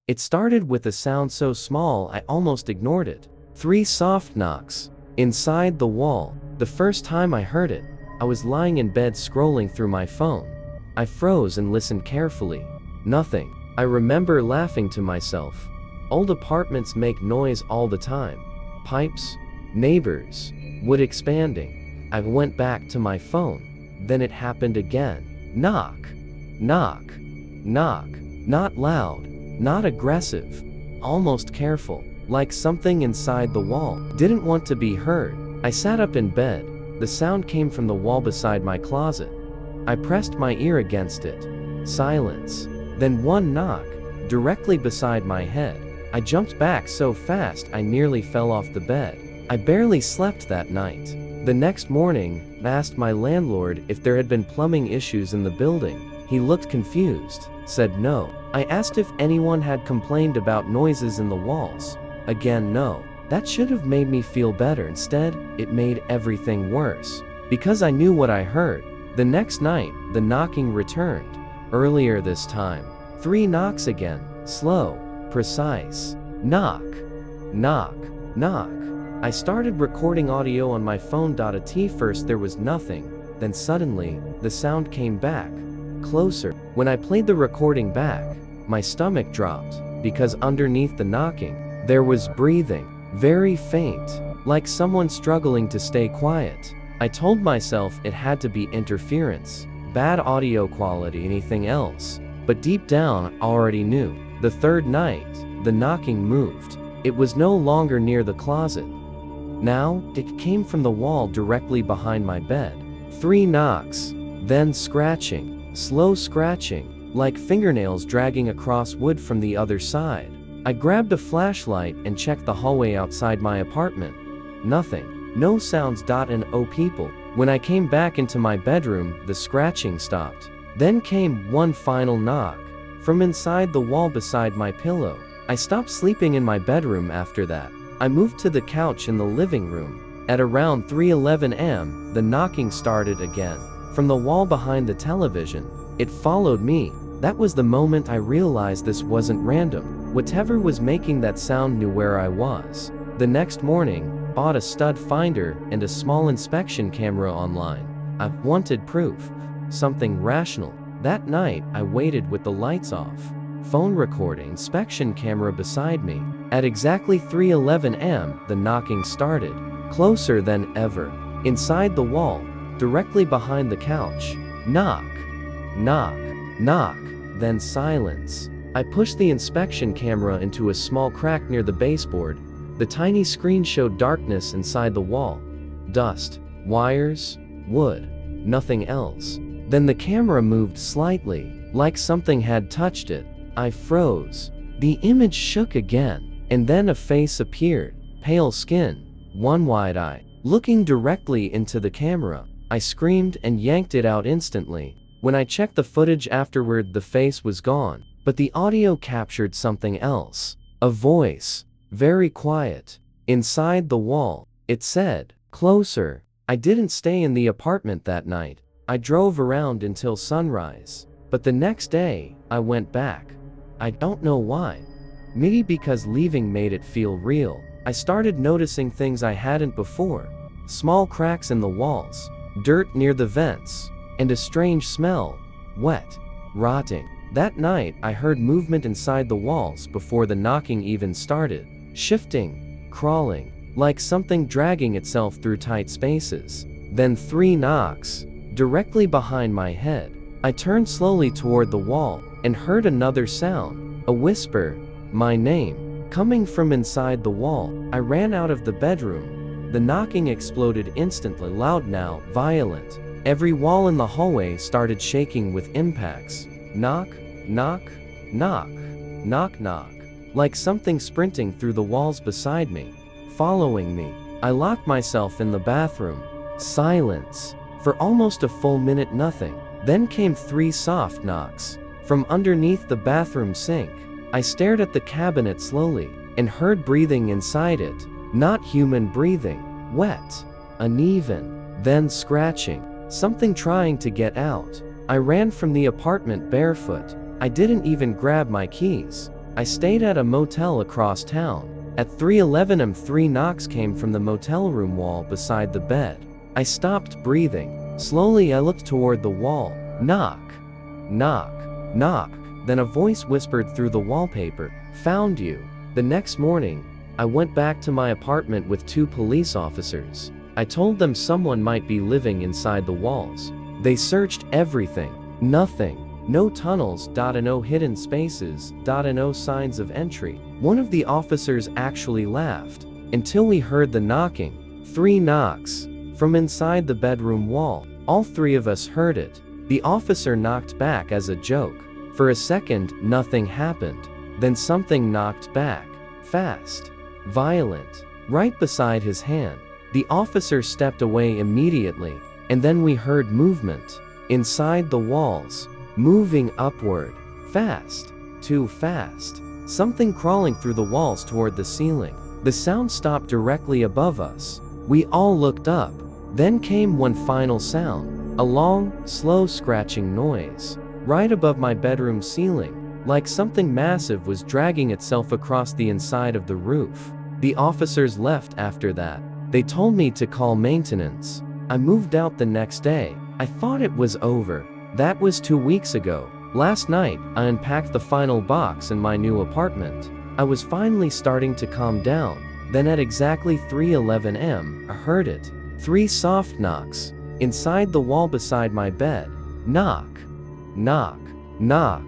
It started with a sound so small I almost ignored it. 3 soft knocks. Inside the wall. The first time I heard it, I was lying in bed scrolling through my phone. I froze and listened carefully. Nothing. I remember laughing to myself. Old apartments make noise all the time. Pipes, neighbors, wood expanding. I went back to my phone. Then it happened again. Knock. Knock. Knock. Not loud. Not aggressive. Almost careful. Like something inside the wall didn't want to be heard. I sat up in bed. The sound came from the wall beside my closet. I pressed my ear against it. Silence. Then one knock, directly beside my head. I jumped back so fast I nearly fell off the bed. I barely slept that night. The next morning, I asked my landlord if there had been plumbing issues in the building. He looked confused, said no. I asked if anyone had complained about noises in the walls. Again, no. That should have made me feel better. Instead, it made everything worse. Because I knew what I heard. The next night, the knocking returned. Earlier this time. 3 knocks again. Slow. Precise. Knock. Knock. Knock. I started recording audio on my phone. At first there was nothing. Then suddenly, the sound came back. Closer. When I played the recording back, my stomach dropped. Because underneath the knocking, there was breathing. Very faint. Like someone struggling to stay quiet. I told myself it had to be interference. Bad audio quality, anything else. But deep down, I already knew. The third night, the knocking moved. It was no longer near the closet. Now, it came from the wall directly behind my bed. 3 knocks. Then scratching. Slow scratching. Like fingernails dragging across wood from the other side. I grabbed a flashlight and checked the hallway outside my apartment. Nothing. No sounds. And oh people. When I came back into my bedroom, the scratching stopped. Then came one final knock. From inside the wall beside my pillow. I stopped sleeping in my bedroom after that. I moved to the couch in the living room. At around 3:11 am, the knocking started again. From the wall behind the television. It followed me. That was the moment I realized this wasn't random. Whatever was making that sound knew where I was. The next morning, bought a stud finder and a small inspection camera online. I wanted proof. Something rational. That night, I waited with the lights off. Phone recording, inspection camera beside me. At exactly 3:11 am, the knocking started. Closer than ever. Inside the wall, directly behind the couch. Knock. Knock. Knock. Then silence. I pushed the inspection camera into a small crack near the baseboard. The tiny screen showed darkness inside the wall. Dust. Wires. Wood. Nothing else. Then the camera moved slightly, like something had touched it. I froze. The image shook again. And then a face appeared. Pale skin. One wide eye. Looking directly into the camera. I screamed and yanked it out instantly. When I checked the footage afterward, the face was gone. But the audio captured something else. A voice. Very quiet. Inside the wall. It said, "Closer." I didn't stay in the apartment that night. I drove around until sunrise. But the next day, I went back. I don't know why. Maybe because leaving made it feel real. I started noticing things I hadn't before. Small cracks in the walls. Dirt near the vents. And a strange smell. Wet. Rotting. That night, I heard movement inside the walls before the knocking even started. Shifting. Crawling. Like something dragging itself through tight spaces. Then 3 knocks. Directly behind my head. I turned slowly toward the wall and heard another sound. A whisper. My name. Coming from inside the wall. I ran out of the bedroom. The knocking exploded instantly, loud now, violent. Every wall in the hallway started shaking with impacts. Knock, knock, knock, knock, knock. Like something sprinting through the walls beside me, following me. I locked myself in the bathroom. Silence. For almost a full minute, nothing. Then came 3 soft knocks. From underneath the bathroom sink. I stared at the cabinet slowly, and heard breathing inside it. Not human breathing. Wet. Uneven. Then scratching. Something trying to get out. I ran from the apartment barefoot. I didn't even grab my keys. I stayed at a motel across town. At 3:11 am 3 knocks came from the motel room wall beside the bed. I stopped breathing. Slowly I looked toward the wall. Knock. Knock. Knock. Then a voice whispered through the wallpaper, "Found you." The next morning, I went back to my apartment with 2 police officers. I told them someone might be living inside the walls. They searched everything. Nothing. No tunnels, and no hidden spaces, and no signs of entry. One of the officers actually laughed, until we heard the knocking. 3 knocks. From inside the bedroom wall. All 3 of us heard it. The officer knocked back as a joke. For a second, nothing happened. Then something knocked back. Fast. Violent. Right beside his hand. The officer stepped away immediately, and then we heard movement. Inside the walls. Moving upward. Fast. Too fast. Something crawling through the walls toward the ceiling. The sound stopped directly above us. We all looked up. Then came one final sound. A long, slow scratching noise. Right above my bedroom ceiling. Like something massive was dragging itself across the inside of the roof. The officers left after that. They told me to call maintenance. I moved out the next day. I thought it was over. That was 2 weeks ago. Last night, I unpacked the final box in my new apartment. I was finally starting to calm down. Then at exactly 3:11 am, I heard it. 3 soft knocks. Inside the wall beside my bed. Knock. Knock. Knock.